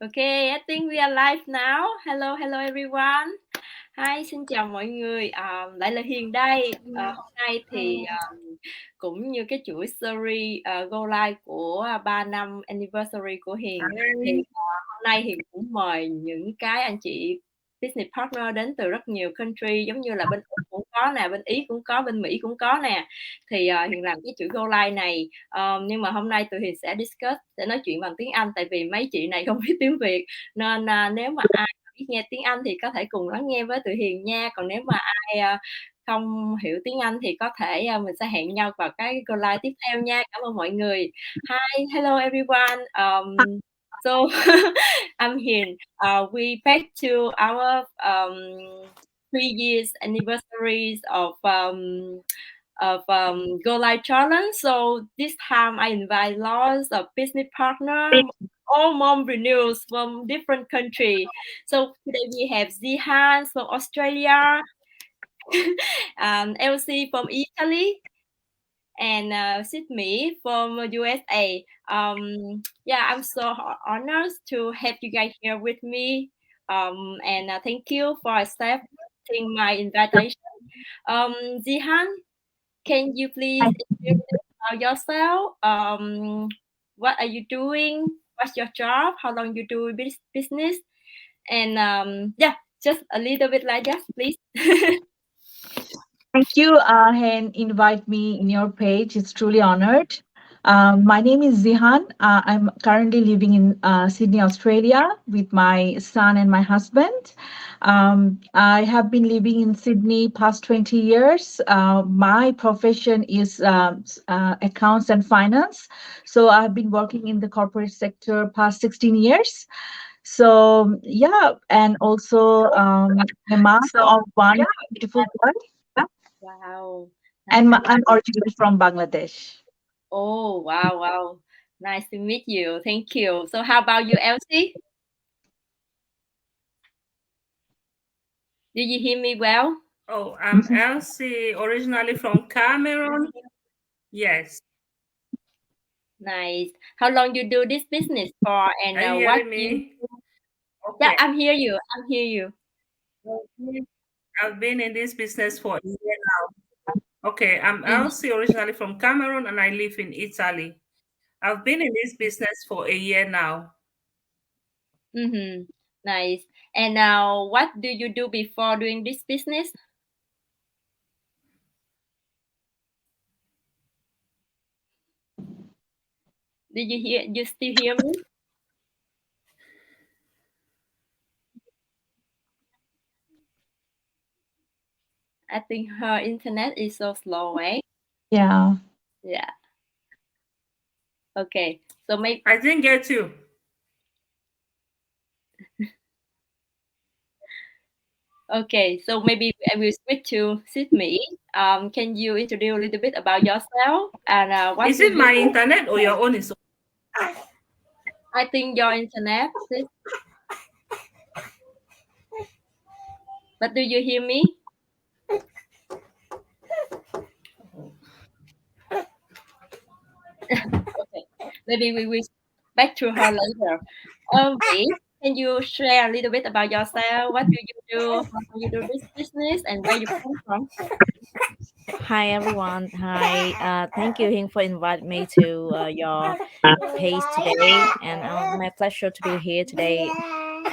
Okay, I think we are live now. Hello everyone. Hi, xin chào mọi người. Lại là Hiền đây. Hôm nay thì cũng như cái chuỗi series Go Live của 3 năm anniversary của Hiền. Thì hôm nay Hiền cũng mời những cái anh chị business partner đến từ rất nhiều country, giống như là bên Úc cũng có nè, bên Ý cũng có, bên Mỹ cũng có nè. Thì Hiền làm cái chuỗi Go Live này, nhưng mà hôm nay tụi Hiền sẽ nói chuyện bằng tiếng Anh, tại vì mấy chị này không biết tiếng Việt, nên nếu mà ai biết nghe tiếng Anh thì có thể cùng lắng nghe với tụi Hiền nha. Còn nếu mà ai không hiểu tiếng Anh thì có thể mình sẽ hẹn nhau vào cái Go Live tiếp theo nha. Cảm ơn mọi người. Hi, hello everyone. So I'm Hiền. We back to our 3 years anniversaries of Go Live Challenge. So this time I invite lots of business partners, all mompreneurs from different countries. So today we have Zihan from Australia, Elsie from Italy, and Sydney from USA. I'm so honored to have you guys here with me. And thank you for accepting my invitation. Zihan, can you please introduce about yourself? What are you doing? What's your job? How long you do business? And just a little bit like that, please. Thank you, Hen, invite me in your page. It's truly honored. My name is Zihan. I'm currently living in Sydney, Australia, with my son and my husband. I have been living in Sydney past 20 years. My profession is accounts and finance. So I've been working in the corporate sector past 16 years. So yeah, and also a mom of one beautiful boy. Wow. And I'm originally from Bangladesh. Oh, wow. Nice to meet you. Thank you. So how about you, Elsie? Do you hear me well? Oh, I'm Elsie, originally from Cameroon. Yes. Nice. How long you do this business for, and Are you what hearing you? me? Yeah, Okay. I'm hear you. I've been in this business for a year now. Okay, I'm Elsie, originally from Cameroon, and I live in Italy. I've been in this business for a year now. Mm-hmm. Nice. And what do you do before doing this business? Did you hear? You still hear me? I think her internet is so slow, right? Yeah. Yeah. Okay. So maybe I didn't get you. Okay, so maybe I will switch to Sydney. Can you introduce a little bit about yourself and what Is do it you my do? internet or your own? I think your internet. But do you hear me? Okay, maybe we will back to her later. Vee, can you share a little bit about yourself? What do you do? How you do this business, and where you come from? Hi everyone. Hi. Thank you, Hing, for inviting me to your page today, and my pleasure to be here today.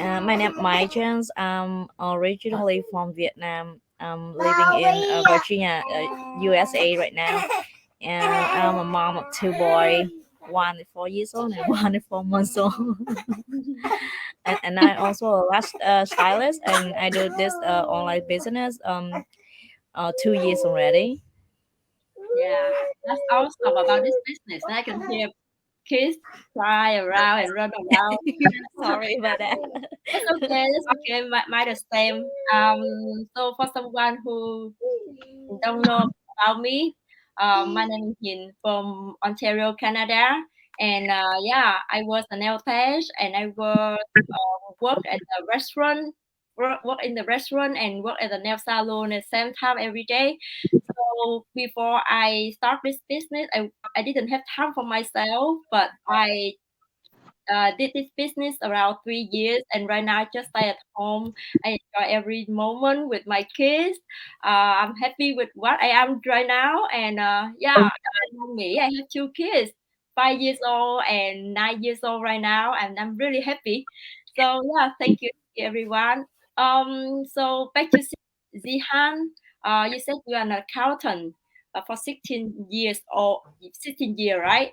My name is Mai Chance. I'm originally from Vietnam. I'm living in Virginia, USA right now, and I'm a mom of two boys. One is 4 years old and one is 4 months old. and I also a lash stylist, and I do this online business 2 years already. Yeah, that's awesome about this business. I can hear kids fly around and run around. Sorry about that. That's okay. That's okay. Might the same. So for someone who don't know about me, my name is Hien from Ontario, Canada, and I was a nail tech, and I work at the restaurant, work in the restaurant, and work at the nail salon at the same time every day. So before I start this business, I didn't have time for myself, but I did this business around 3 years, and right now I just stay at home. I enjoy every moment with my kids. I'm happy with what I am right now, and yeah, among me, I have two kids, 5 years old and 9 years old right now, and I'm really happy. So yeah, thank you everyone. So back to Zihan. You said you are an accountant for 16 years or 16 year, right?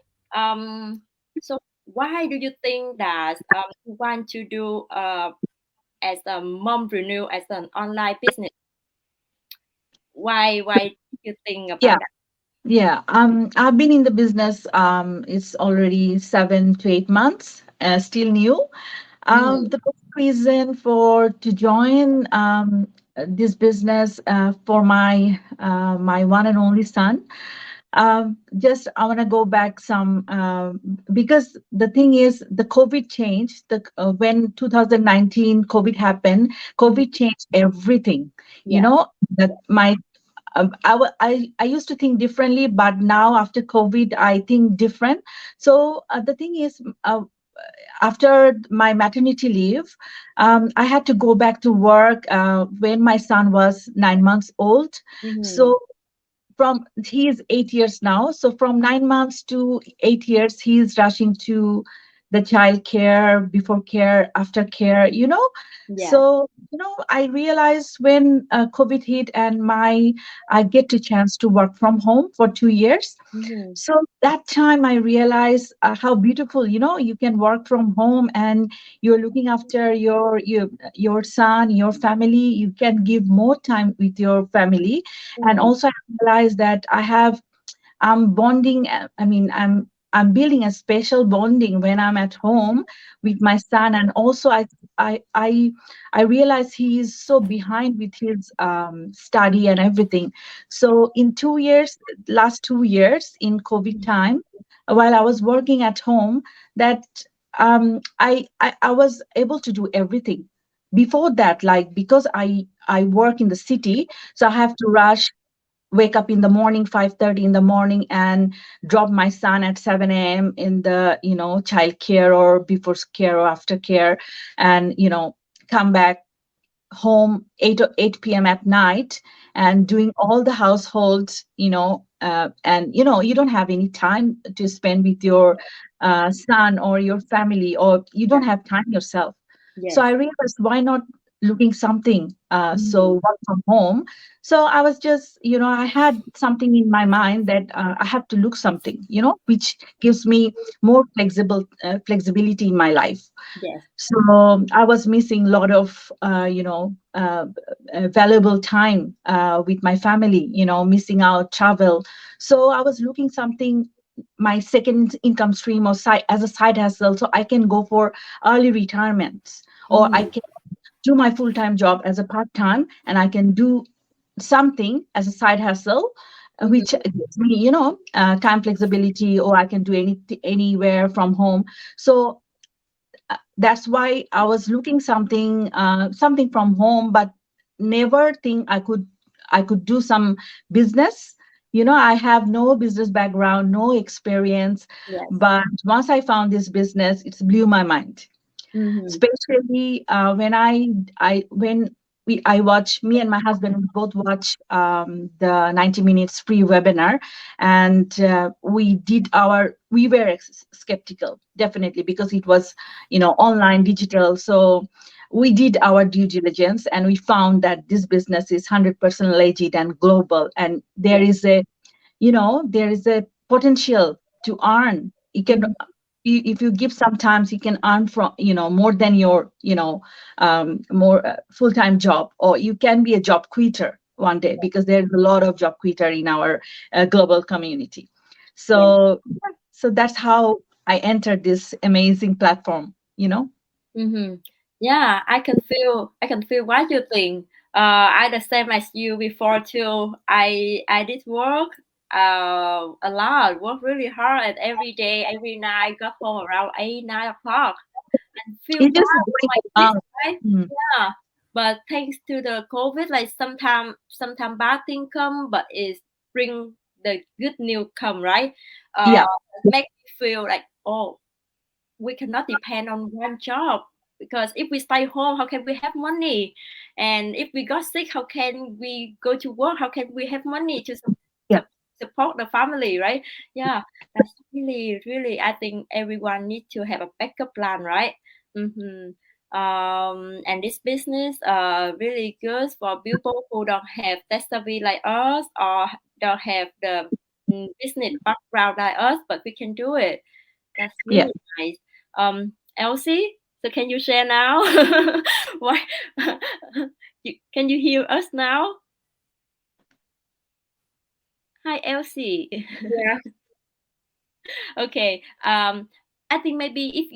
So why do you think that you want to do as a mompreneur, as an online business? Why do you think Yeah. about that? Yeah, I've been in the business. It's already 7 to 8 months. Still new. Mm, The best reason for to join this business for my one and only son. Just I want to go back some because the thing is the COVID changed. When 2019 COVID happened, mm, COVID changed everything. You yes. know that my I used to think differently, but now after COVID, I think different. So the thing is, after my maternity leave, I had to go back to work when my son was 9 months old. Mm-hmm. So from he is 8 years now. So from 9 months to 8 years, he is rushing to the child care, before care, after care. Yes. So I realized when COVID hit and my I get a chance to work from home for 2 years. Mm-hmm. So that time I realized how beautiful, you can work from home and you're looking after your son, your family. You can give more time with your family. And Mm-hmm. also I realized that I'm bonding. I mean, I'm building a special bonding when I'm at home with my son, and also I I I realize he is so behind with his study and everything. So in 2 years, last 2 years in COVID time, while I was working at home, that I was able to do everything. Before that, like because I work in the city, so I have to rush, wake up in the morning 5:30 in the morning and drop my son at 7 a.m. in the child care or before care or after care, and come back home 8 p.m. at night and doing all the household, and you don't have any time to spend with your son or your family, or you don't Yes. have time yourself. So Yes. I realized, why not looking something, so Mm-hmm. work from home. So I was just, I had something in my mind that I have to look something, which gives me more flexibility in my life. Yes. So I was missing a lot of, valuable time with my family, missing out travel. So I was looking something, my second income stream or side as a side hustle, so I can go for early retirement, or I Mm-hmm. can do my full-time job as a part-time, and I can do something as a side hustle, which Mm-hmm. gives me, time flexibility, or I can do anywhere from home. So that's why I was looking something from home, but never think I could do some business. I have no business background, no experience, Yes. but once I found this business, it blew my mind. Mm-hmm. Especially when I watch, me and my husband, we both watch the 90 minutes free webinar, and we were skeptical, definitely, because it was online, digital. So we did our due diligence, and we found that this business is 100% legit and global, and Yes. there is a potential to earn. You can, Mm-hmm. if you give, sometimes you can earn from more than your more full-time job, or you can be a job quitter one day, because there's a lot of job quitter in our global community. Yes. So that's how I entered this amazing platform. Mm-hmm. Yeah, I can feel what you think. I the same as you before too. I did work a lot, work really hard, and every day, every night, got home around 8, 9 o'clock, and feel It bad just for going my kids, out. right? Mm. Yeah. But thanks to the COVID, like sometimes bad thing come, but it bring the good news come, right? Uh, Yeah. make me feel like, oh, we cannot depend on one job, because if we stay home, how can we have money? And if we got sick, how can we go to work? How can we have money to Yeah. support the family, right? Yeah, that's really, really, I think everyone needs to have a backup plan, right? Mm-hmm. And this business really good for people who don't have tech savvy like us, or don't have the business background like us, but we can do it. That's Yeah. really nice. Elsie, so can you share now? Why? Can you hear us now? Hi, Elsie. Yeah. Okay. I think maybe if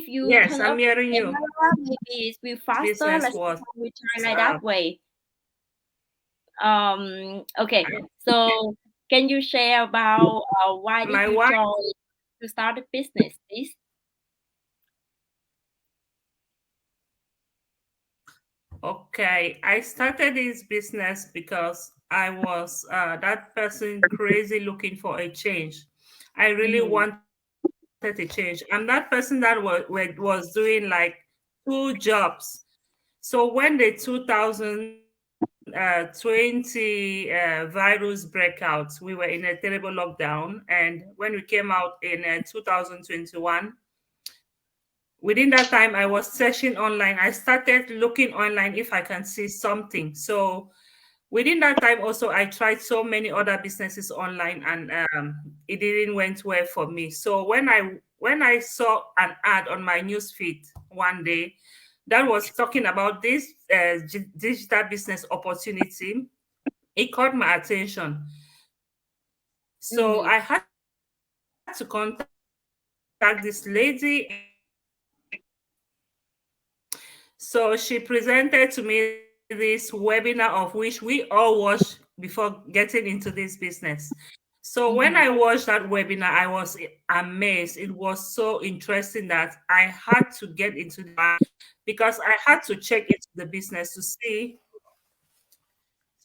you Yes, turn I'm off hearing the you. camera, maybe it will faster. Business Let's see was how we try like that way. Okay. uh, So can you share about why did my you wife. join to start a business, please? Okay, I started this business because I was that person crazy looking for a change. I really Mm-hmm. wanted a change. I'm that person that was doing like 2 jobs. So when the 2020 virus breakout, we were in a terrible lockdown, and when we came out in 2021, within that time I was searching online. I started looking online if I can see something. So within that time also I tried so many other businesses online, and it didn't went well for me. So when I saw an ad on my news feed one day that was talking about this digital business opportunity, it caught my attention. So I Mm-hmm. had to contact this lady, so she presented to me this webinar of which we all watched before getting into this business. So when I Mm-hmm. watched that webinar, I was amazed. It was so interesting that I had to get into the because I had to check into the business to see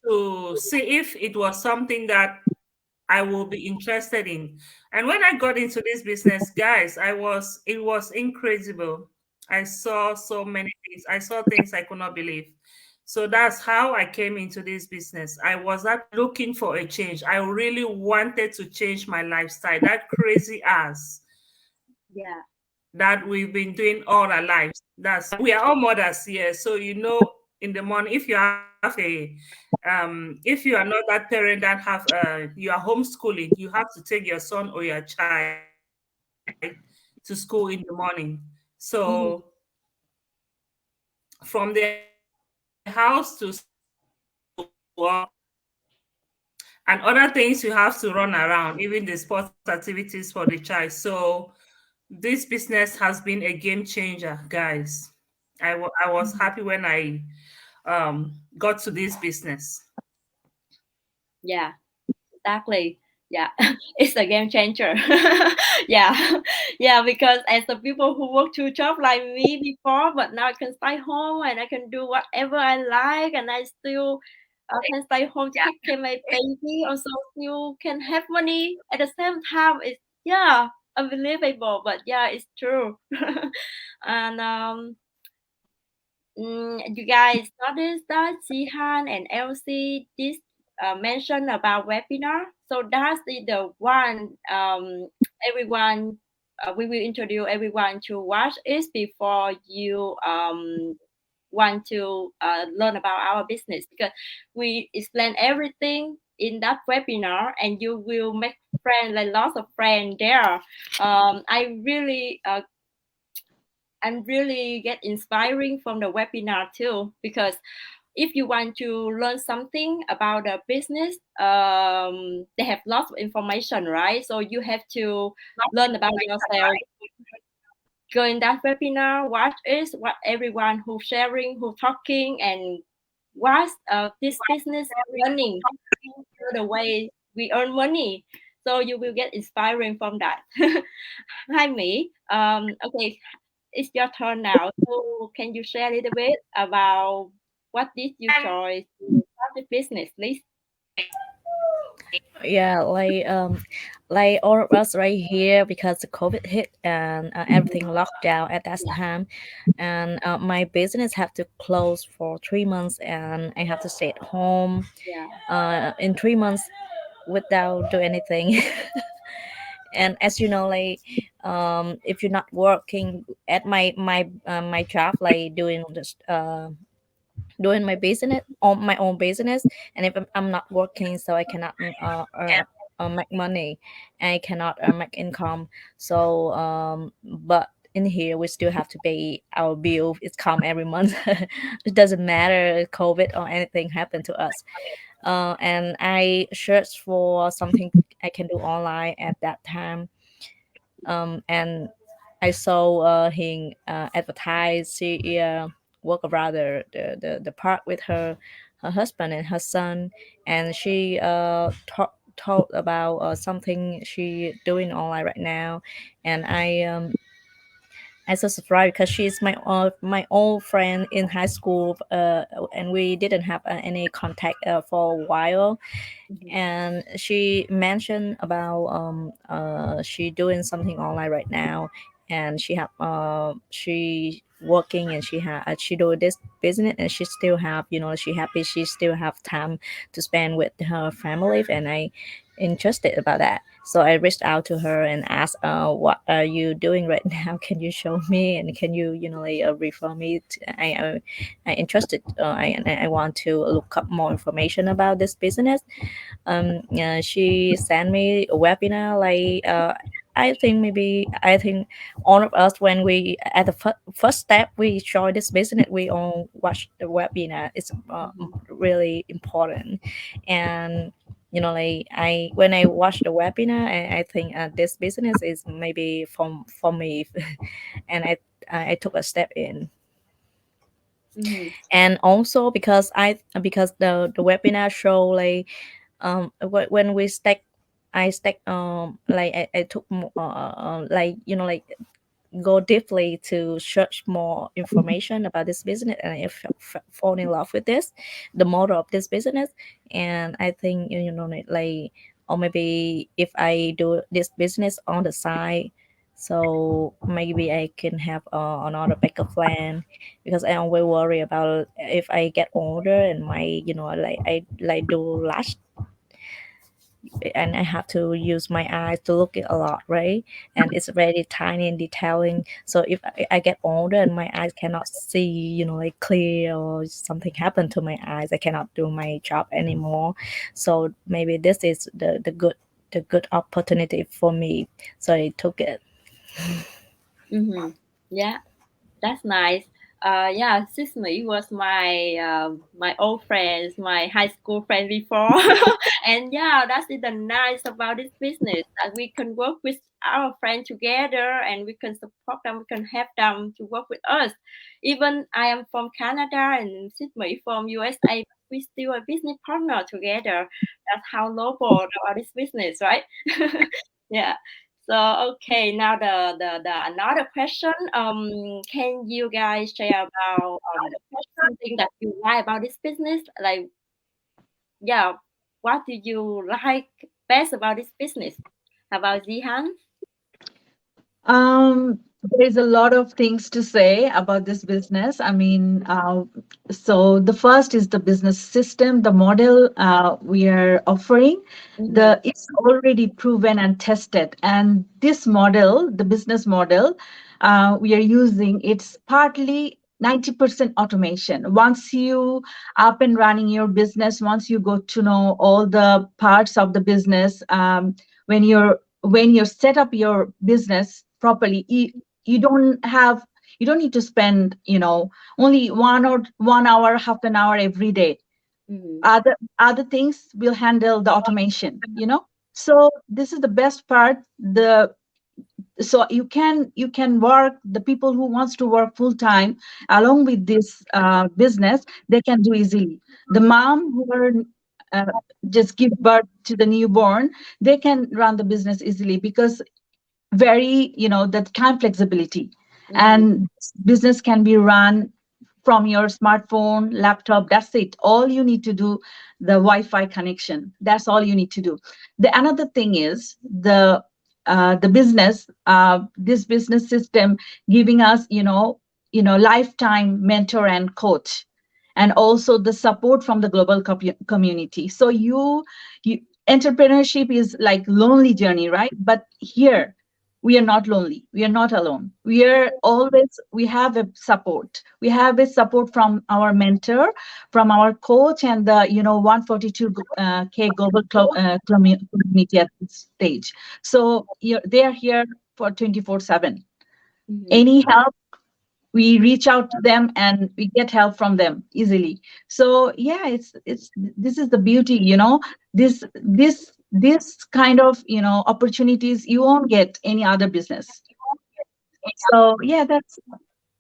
if it was something that I will be interested in. And when I got into this business, guys, it was incredible. I saw so many things. I saw things I could not believe. So that's how I came into this business. I was not looking for a change. I really wanted to change my lifestyle. That crazy ass Yeah. that we've been doing all our lives. We are all mothers here. So in the morning, if you are not that parent that you are homeschooling, you have to take your son or your child to school in the morning. So Mm-hmm. from the house to school and other things you have to run around, even the sports activities for the child. So this business has been a game changer, guys. I was happy when I got to this business. Yeah. Exactly. Yeah, it's a game changer. Yeah, yeah. Because as the people who work two jobs like me before, but now I can stay home and I can do whatever I like, and I still can stay home to take care of my baby. Also, still can have money at the same time. It's yeah, unbelievable. But yeah, it's true. And you guys notice that Jihan and Elsie this mentioned about webinar. So that's the one everyone we will introduce everyone to watch it before you want to learn about our business, because we explain everything in that webinar and you will make friends, like lots of friends there. I'm really get inspiring from the webinar too, because if you want to learn something about the business, they have lots of information, right? So you have to learn about yourself. Go in that webinar, watch it, what everyone who's sharing, who talking, and watch this business running the way we earn money. So you will get inspiring from that. Hi, me. Okay, it's your turn now. So can you share a little bit about what did you choose to start the business, please? Yeah, like all of us right here because the COVID hit and everything locked down at that time, and my business have to close for 3 months, and I have to stay at home Yeah. in 3 months without do anything. And as you know, like if you're not working at my job, like doing my business on my own business, and if I'm not working, so I cannot make money, and I cannot make income. So but in here we still have to pay our bill. It's come every month. It doesn't matter if COVID or anything happened to us. And I searched for something I can do online at that time. And I saw him advertise. She walk around the park with her husband and her son, and she told about something she doing online right now. And I so surprised because she's my old friend in high school, and we didn't have any contact for a while. Mhm. And she mentioned about she doing something online right now, and she working, and she do this business, and she still have, she happy, she still have time to spend with her family. And I interested about that, so I reached out to her and asked, what are you doing right now? Can you show me, and can you, like, refer me I interested, I want to look up more information about this business. She sent me a webinar, like I think all of us, when we at the first step we join this business, we all watch the webinar. It's really important. And like, I when I watch the webinar, I think this business is maybe for me. And I took a step in. Mhm. And also because the webinar show, like, when we stack, I stack, like, I took more, like, like, go deeply to search more information about this business, and I fall in love with this, the model of this business. And I think, like, or maybe if I do this business on the side, so maybe I can have another backup plan, because I always worry about if I get older and my, like, I like do lash, and I have to use my eyes to look it a lot, right? And it's very tiny and detailing. So if I get older and my eyes cannot see, like, clear, or something happened to my eyes, I cannot do my job anymore. So maybe this is the good opportunity for me. So I took it. Mhm. Yeah. That's nice. Yeah, Sismi was my old friends, my high school friend before, and yeah, that's the nice about this business that we can work with our friends together, and we can support them, we can help them to work with us. Even I am from Canada and Sismi from USA, but we still a business partner together. That's how noble about this business, right? Yeah. So okay, now the another question. Can you guys share about something that you like about this business? Like, yeah, what do you like best about this business? How about Zihan? There's a lot of things to say about this business. I mean, so the first is the business system, the model we are offering. Mm-hmm. The It's already proven and tested, and this model, the business model, we are using. It's partly 90% automation. Once you up and running your business, once you go to know all the parts of the business, when you set up your business properly, you don't have you don't need to spend only 1 hour, half an hour every day. Mm-hmm. Other things will handle the automation. So this is the best part. The So you can work, the people who wants to work full time along with this business, they can do easily. The mom who are uh, just give birth to the newborn, they can run the business easily, because very, the time flexibility, Mm-hmm. and business can be run from your smartphone, laptop. That's it. All you need to do, the Wi-Fi connection. That's all you need to do. The another thing is the business, this business system giving us, lifetime mentor and coach, and also the support from the global community. So you entrepreneurship is like lonely journey, right? But here we are not lonely, we are not alone, we have a support, we have a support from our mentor, from our coach, and the 142 k global community at this stage. So they are here for 24/7. Any help, we reach out to them and we get help from them easily. So yeah, it's this is the beauty, this kind of opportunities you won't get any other business. So yeah, that's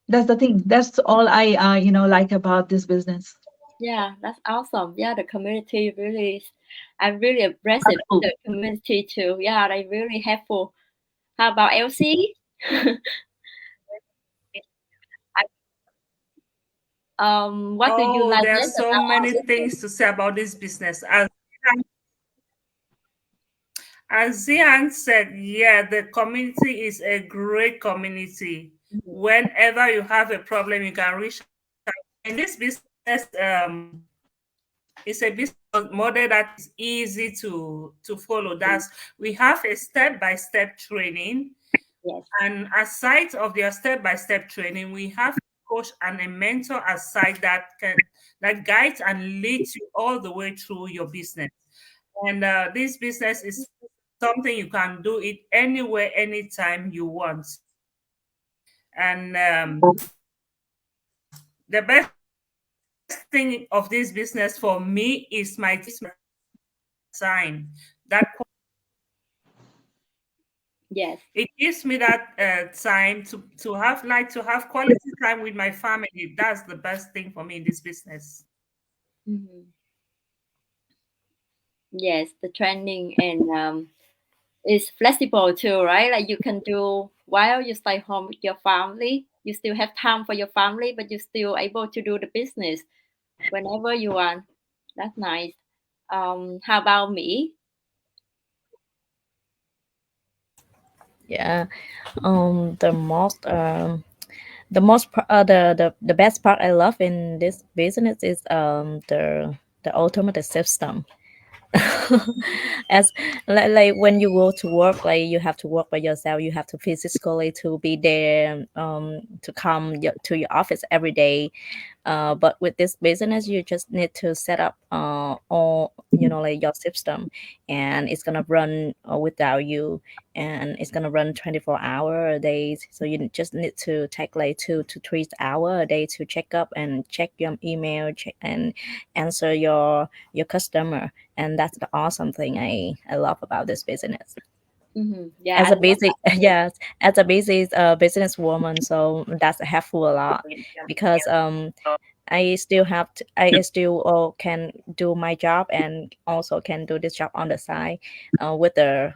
the thing. That's all I like about this business. Yeah, that's awesome. Yeah, the community really, I'm really impressed with Helpful. the community too. Yeah, they really helpful. How about Elsie? What do you Oh, like there are best so about our many business? things to say about this business. As Zian said, yeah, the community is a great community. Whenever you have a problem, you can reach out. And this business is a business model that is easy to follow. That's we have a step-by-step training. Yes. And aside of their step-by-step training, we have a coach and a mentor aside that guides and leads you all the way through your business. And this business is something you can do it anywhere, anytime you want. And the best thing of this business for me is my time. That Yes. it gives me that time to have quality time with my family. That's the best thing for me in this business. Yes, the training and is flexible too, right? Like you can do while you stay home with your family, you still have time for your family, but you're still able to do the business whenever you want. That's nice. How about me? Yeah. The most the best part I love in this business is the automated system. As like when you go to work, like you have to work by yourself, you have to physically to be there, to come to your office every day. But with this business, you just need to set up all like your system, and it's gonna run without you, and it's gonna run 24 hour a day. So you just need to take like 2 to 3 hour a day to check up and check your email, check and answer your customer. And that's the awesome thing I love about this business. Yeah, As I a love basic yes, as a basic businesswoman, so that's helpful a lot, because I still can do my job and also can do this job on the side, with the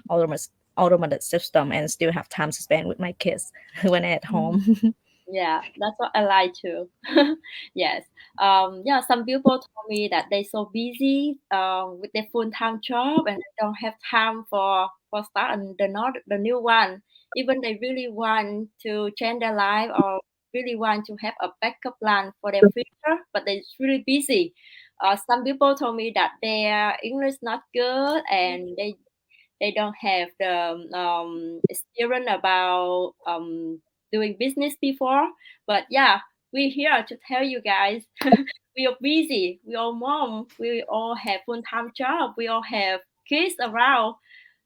automated system, and still have time to spend with my kids when at home. Yeah, that's what I like too. Yes. Yeah, some people told me that they're so busy with their full-time job and they don't have time for starting the new one. Even they really want to change their life or really want to have a backup plan for their future, but they're really busy. Some people told me that their English not good and they don't have the experience about doing business before. But yeah, we're here to tell you guys we are busy. We all mom. We all have full-time job. We all have kids around.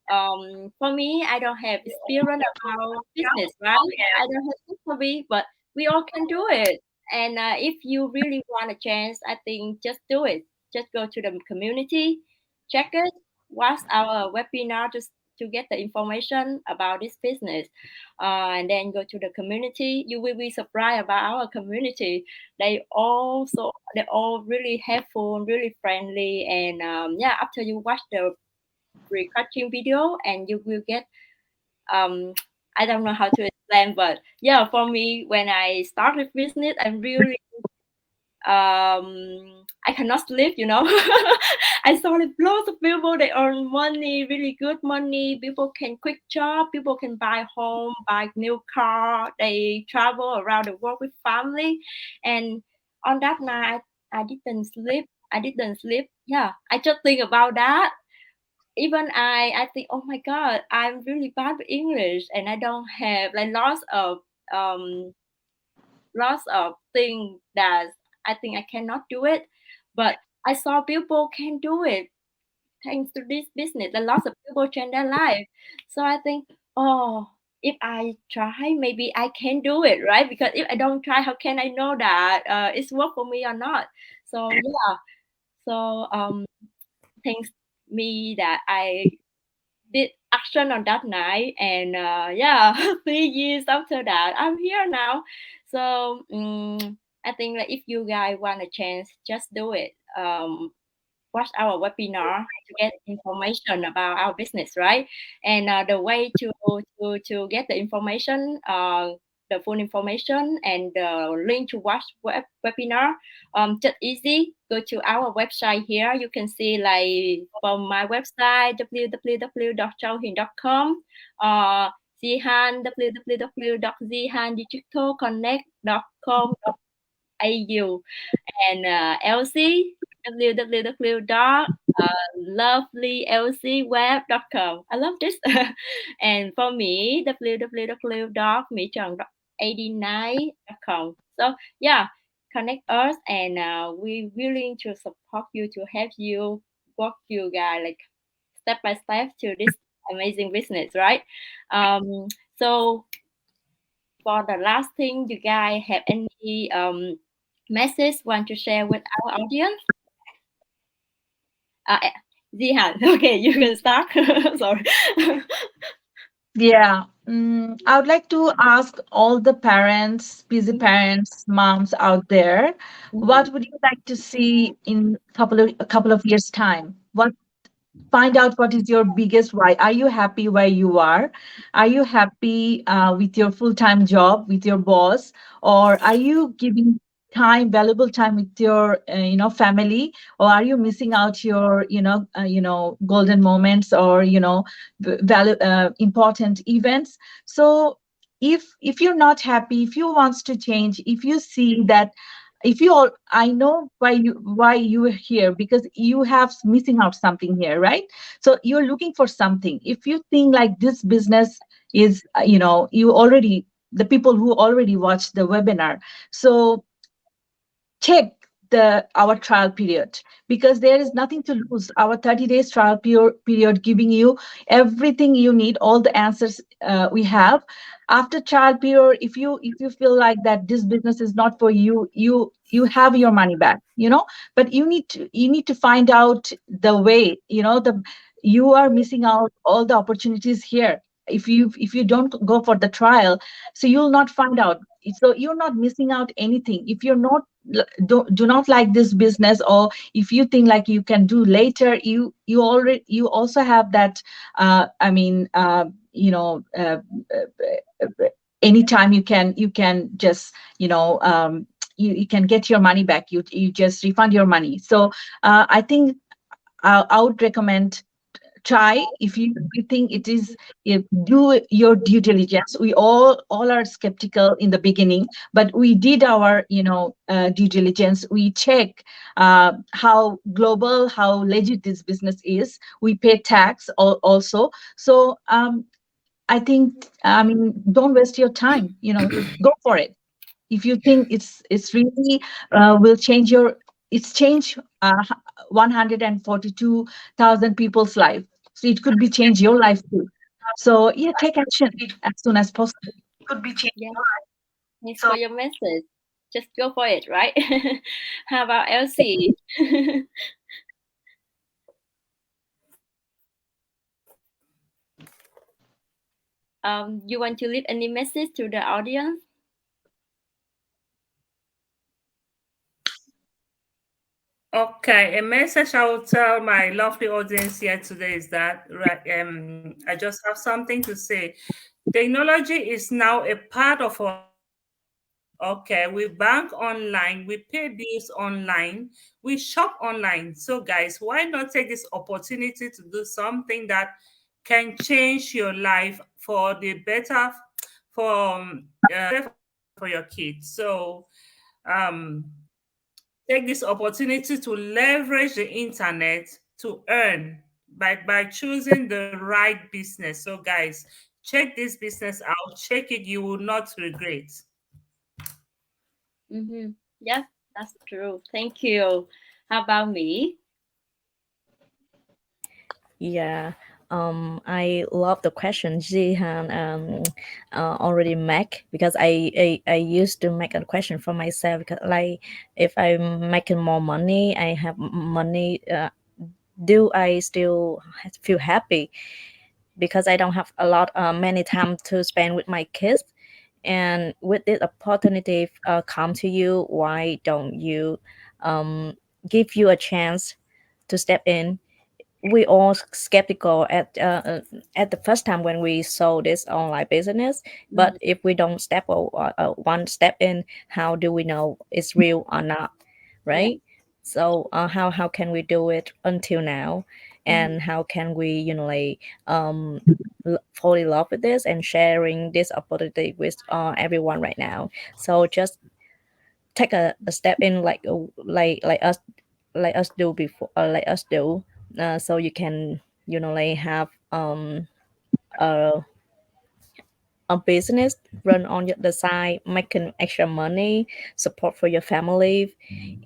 For me, I don't have experience about business, right? I don't have history, but we all can do it. And if you really want a chance, I think just do it. Just go to the community, check it, watch our webinar to get the information about this business, and then go to the community. You will be surprised about our community. They're all really helpful, really friendly, and yeah. After you watch the recording video and you will get um I don't know how to explain, but yeah, for me when I started business, I'm really I cannot sleep, you know. I saw like lots of people, they earn money, really good money. People can quit job, people can buy home, buy new car, they travel around the world with family. And on that night, I didn't sleep. I didn't sleep. Yeah, I just think about that. Even I think, oh my god, I'm really bad with English and I don't have like um lots of things that I think I cannot do it. But I saw people can do it thanks to this business. A lot of people change their life. So I think, oh, if I try, maybe I can do it, right? Because if I don't try, how can I know that it's work for me or not? So yeah. So thanks me that I did action on that night, and yeah, 3 years after that I'm here now. So I think that if you guys want a chance, just do it. Watch our webinar to get information about our business, right? And the way to get the information, the full information and the link to watch webinar, just easy. Go to our website here. You can see like from my website www.chauhin.com, Zihan www.zihandigitalconnect.com.au, and LC www.lovelylcweb.com. I love this. And for me, www.michong89.com. So yeah, connect us, and we willing to support you to help you work you guys like step by step to this amazing business, right? So for the last thing, you guys have any message want to share with our audience? Uh, Zihan, okay, you can start. Sorry. Yeah, I would like to ask all the parents, busy parents, moms out there, Mhm. what would you like to see in a couple of years' time? Find out what is your biggest why. Are you happy where you are you happy with your full-time job with your boss, or are you giving valuable time with your family, or are you missing out your golden moments, or important events? So if you're not happy, if you wants to change, if you see that, if you all, I know why you are here, because you have missing out something here, right? So you're looking for something. If you think like this business is you already, the people who already watched the webinar, so check our trial period, because there is nothing to lose. Our 30 days trial period giving you everything you need, all the answers we have. After trial period, if you feel like that this business is not for you, you have your money back, but you need to find out the way, the you are missing out all the opportunities here. If you don't go for the trial, so you'll not find out. So you're not missing out anything. If you're not do not like this business, or if you think like you can do later, you also have that I mean anytime you can just you can get your money back. You just refund your money. So I think I would recommend, try. If you think it is, do your due diligence. We all are skeptical in the beginning, but we did our due diligence. We check how global, how legit this business is. We pay tax also. So I think, I mean, don't waste your time, go for it. If you think it's really will change your, it's changed 142,000 people's life, so it could be change your life too. So yeah, take action as soon as possible. Yeah, thanks for your message. Just go for it, right? How about Elsie? You want to leave any message to the audience? Okay, a message I will tell my lovely audience here today is that, right, I just have something to say. Technology is now a part of our lives. Okay, we bank online, we pay bills online, we shop online. So, guys, why not take this opportunity to do something that can change your life for the better, for your kids? So, um, take this opportunity to leverage the internet to earn by choosing the right business. So, guys, check this business out. Check it; you will not regret. Mm-hmm. Yes, that's true. Thank you. How about me? Yeah. I love the question Jihan already make, because I used to make a question for myself, because like if I'm making more money, I have money. Do I still feel happy? Because I don't have a lot many time to spend with my kids. And with this opportunity come to you, why don't you um, give you a chance to step in? We all skeptical at the first time when we saw this online business, Mm-hmm. but if we don't step one step in, how do we know it's real or not, Yeah. right? So how can we do it until now, Mm-hmm. and how can we, you know, like um fall in love with this and sharing this opportunity with everyone right now? So just take a step in, like us do before, like us do, so you can, you know, like have a, a business run on the side, making extra money, support for your family,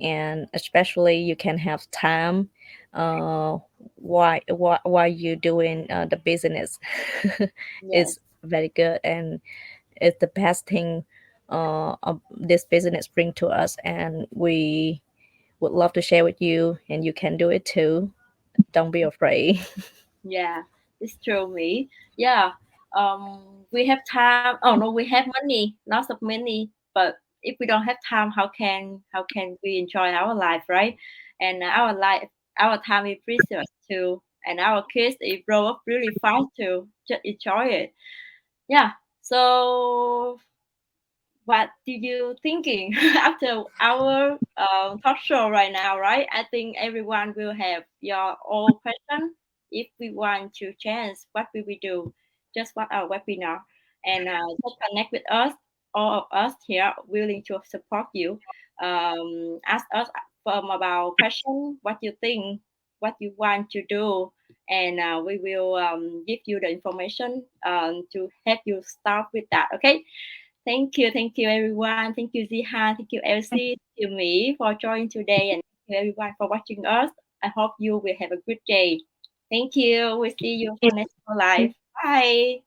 and especially you can have time uh why you doing the business. Yes. It's very good, and it's the best thing this business bring to us, and we would love to share with you, and you can do it too. Don't be afraid. Yeah, it's true, me. Yeah. We have time. Oh no, we have money, lots of money. But if we don't have time, how can we enjoy our life, right? And our time is precious too. And our kids, they grow up really fast too. Just enjoy it. Yeah. So what do you thinking after our talk show right now, right? I think everyone will have your own question. If we want to change, what will we do? Just what our webinar, and just connect with us. All of us here willing to support you. Ask us from about question, what you think, what you want to do, and we will give you the information to help you start with that. Okay. Thank you everyone. Thank you Zihan, thank you Elsie, thank you me for joining today, and thank you everyone for watching us. I hope you will have a good day. Thank you. We'll see you for next live. Bye.